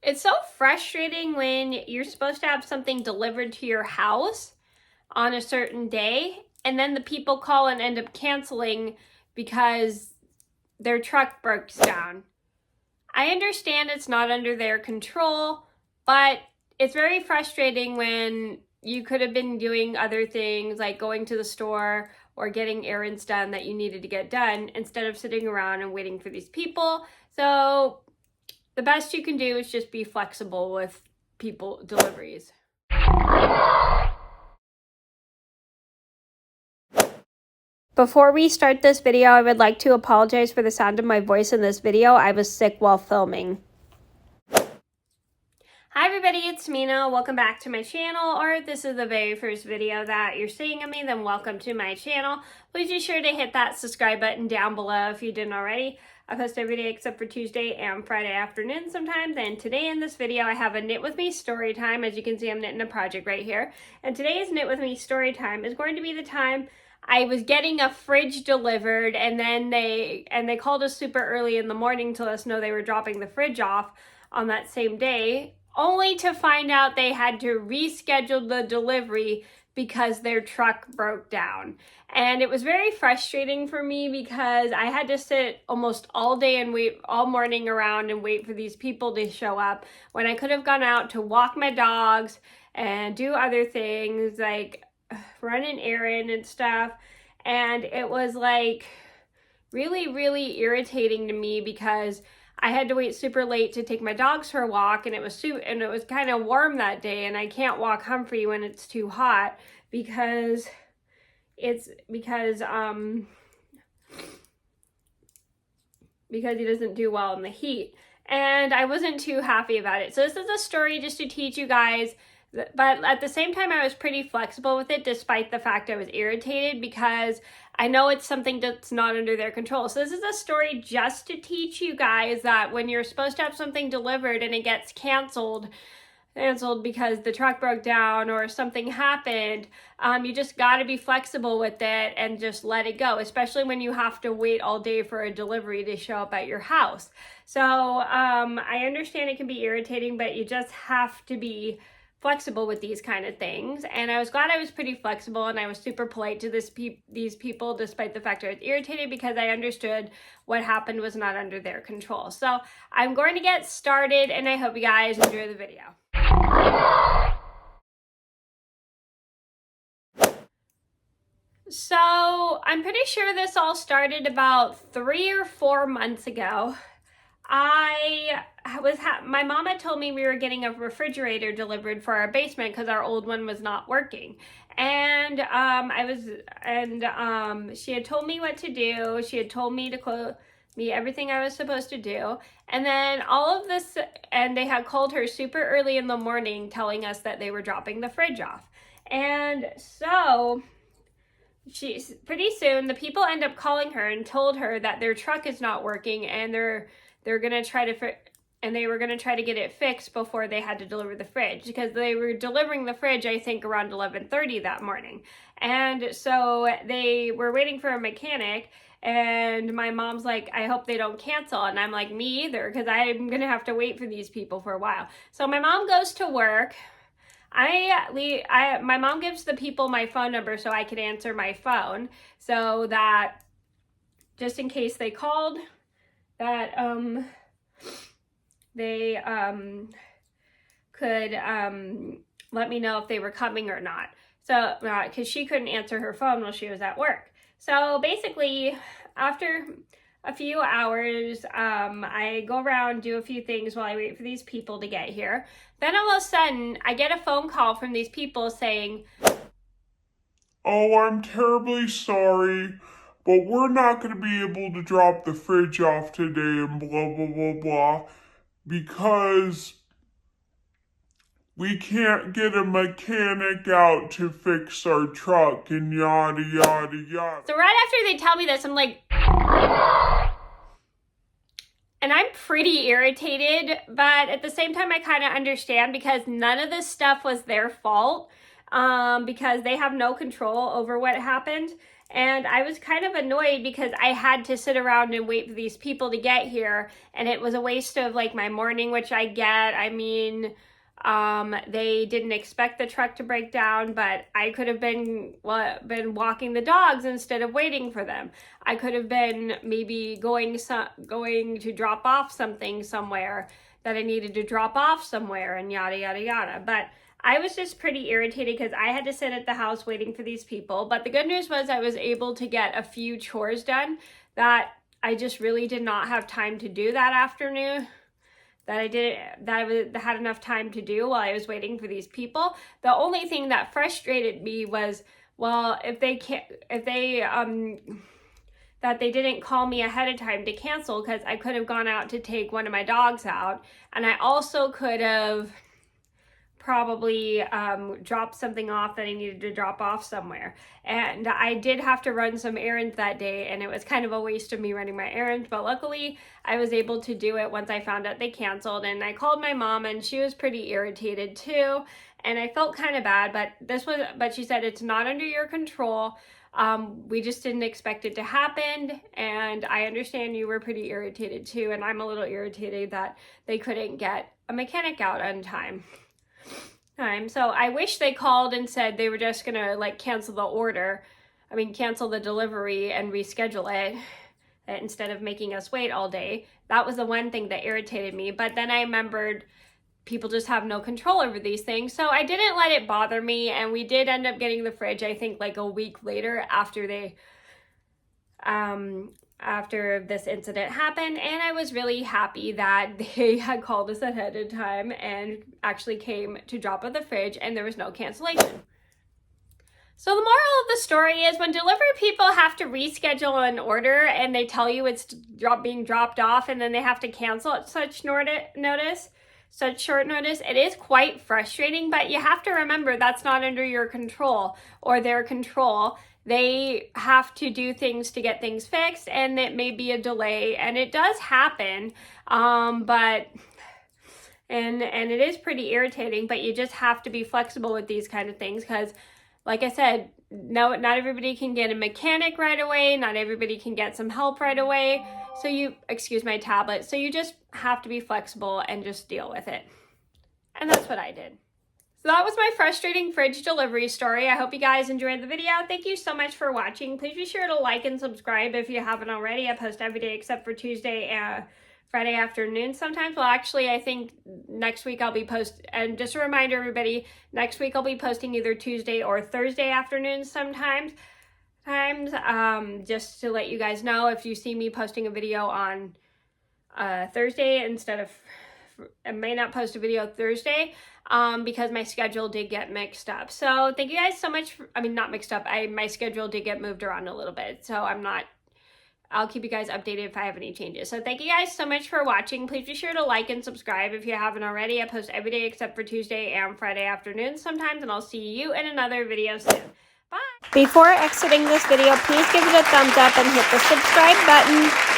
It's so frustrating when you're supposed to have something delivered to your house on a certain day, and then the people call and end up canceling because their truck breaks down. I understand it's not under their control, but it's very frustrating when you could have been doing other things like going to the store or getting errands done that you needed to get done instead of sitting around and waiting for these people. So the best you can do is just be flexible with people deliveries. Before we start this video, I would like to apologize for the sound of my voice in this video. I was sick while filming. Hi everybody, it's Mena. Welcome back to my channel, or if this is the very first video that you're seeing of me, then welcome to my channel. Please be sure to hit that subscribe button down below if you didn't already. I post every day except for Tuesday and Friday afternoon sometimes, and today in this video I have a Knit With Me story time. As you can see, I'm knitting a project right here, and today's Knit With Me story time is going to be the time I was getting a fridge delivered, and then they called us super early in the morning to let us know they were dropping the fridge off on that same day, only to find out they had to reschedule the delivery because their truck broke down. And it was very frustrating for me because I had to sit almost all day and wait all morning around and wait for these people to show up when I could have gone out to walk my dogs and do other things like run an errand and stuff. And it was like really irritating to me because I had to wait super late to take my dogs for a walk, and it was kind of warm that day, and I can't walk Humphrey when it's too hot because he doesn't do well in the heat, and I wasn't too happy about it. So this is a story just to teach you guys, but at the same time I was pretty flexible with it despite the fact I was irritated because I know it's something that's not under their control. So this is a story just to teach you guys that when you're supposed to have something delivered and it gets canceled because the truck broke down or something happened, you just got to be flexible with it and just let it go, especially when you have to wait all day for a delivery to show up at your house. So I understand it can be irritating, but you just have to be flexible with these kind of things. And I was glad I was pretty flexible, and I was super polite to these people despite the fact I was irritated because I understood what happened was not under their control. So I'm going to get started, and I hope you guys enjoy the video. So I'm pretty sure this all started about 3 or 4 months ago. My mom had told me we were getting a refrigerator delivered for our basement because our old one was not working. And she had told me what to do. She had told me to everything I was supposed to do. And then all of this, and they had called her super early in the morning telling us that they were dropping the fridge off. And so pretty soon the people end up calling her and told her that their truck is not working, and they were going to try to get it fixed before they had to deliver the fridge, because they were delivering the fridge, I think, around 11:30 that morning. And so they were waiting for a mechanic, and my mom's like, I hope they don't cancel. And I'm like, me either, because I'm going to have to wait for these people for a while. So my mom goes to work. My mom gives the people my phone number so I could answer my phone, so that just in case they called, that they could let me know if they were coming or not. So because she couldn't answer her phone while she was at work. So basically, after a few hours, I go around, do a few things while I wait for these people to get here. Then all of a sudden, I get a phone call from these people saying, "Oh, I'm terribly sorry, but we're not going to be able to drop the fridge off today and blah, blah, blah, blah, because we can't get a mechanic out to fix our truck and yada, yada, yada." So right after they tell me this, I'm like, and I'm pretty irritated, but at the same time, I kind of understand because none of this stuff was their fault, because they have no control over what happened. And I was kind of annoyed because I had to sit around and wait for these people to get here, and it was a waste of like my morning, which I get. I mean, they didn't expect the truck to break down, but I could have been walking the dogs instead of waiting for them. I could have been maybe going to drop off something somewhere that I needed to drop off somewhere, and yada yada yada. But I was just pretty irritated because I had to sit at the house waiting for these people. But the good news was I was able to get a few chores done that I just really did not have time to do that afternoon. That I had enough time to do while I was waiting for these people. The only thing that frustrated me was, well, that they didn't call me ahead of time to cancel, because I could have gone out to take one of my dogs out, and I also could have probably dropped something off that I needed to drop off somewhere. And I did have to run some errands that day, and it was kind of a waste of me running my errands, but luckily I was able to do it once I found out they canceled. And I called my mom, and she was pretty irritated too, and I felt kind of bad, but she said it's not under your control. We just didn't expect it to happen, and I understand you were pretty irritated too, and I'm a little irritated that they couldn't get a mechanic out on time. So I wish they called and said they were just gonna like cancel the delivery and reschedule it instead of making us wait all day. That was the one thing that irritated me. But then I remembered people just have no control over these things, so I didn't let it bother me, and we did end up getting the fridge, I think, like a week later after this incident happened. And I was really happy that they had called us ahead of time and actually came to drop off the fridge, and there was no cancellation. So the moral of the story is, when delivery people have to reschedule an order and they tell you it's being dropped off, and then they have to cancel at such short notice, it is quite frustrating. But you have to remember that's not under your control or their control. They have to do things to get things fixed, and it may be a delay, and it does happen. But it is pretty irritating, but you just have to be flexible with these kind of things, because like I said, no, not everybody can get a mechanic right away. Not everybody can get some help right away. Excuse my tablet. So you just have to be flexible and just deal with it. And that's what I did. So that was my frustrating fridge delivery story. I hope you guys enjoyed the video. Thank you so much for watching. Please be sure to like and subscribe if you haven't already. I post every day except for Tuesday and Friday afternoon sometimes. Well, actually, I think next week I'll be and just a reminder, everybody, next week I'll be posting either Tuesday or Thursday afternoons sometimes. Just to let you guys know, if you see me posting a video on Thursday I may not post a video Thursday because my schedule did get mixed up. So thank you guys so much. Not mixed up. My schedule did get moved around a little bit. So I'll keep you guys updated if I have any changes. So thank you guys so much for watching. Please be sure to like and subscribe if you haven't already. I post every day except for Tuesday and Friday afternoons sometimes, and I'll see you in another video soon. Bye! Before exiting this video, please give it a thumbs up and hit the subscribe button.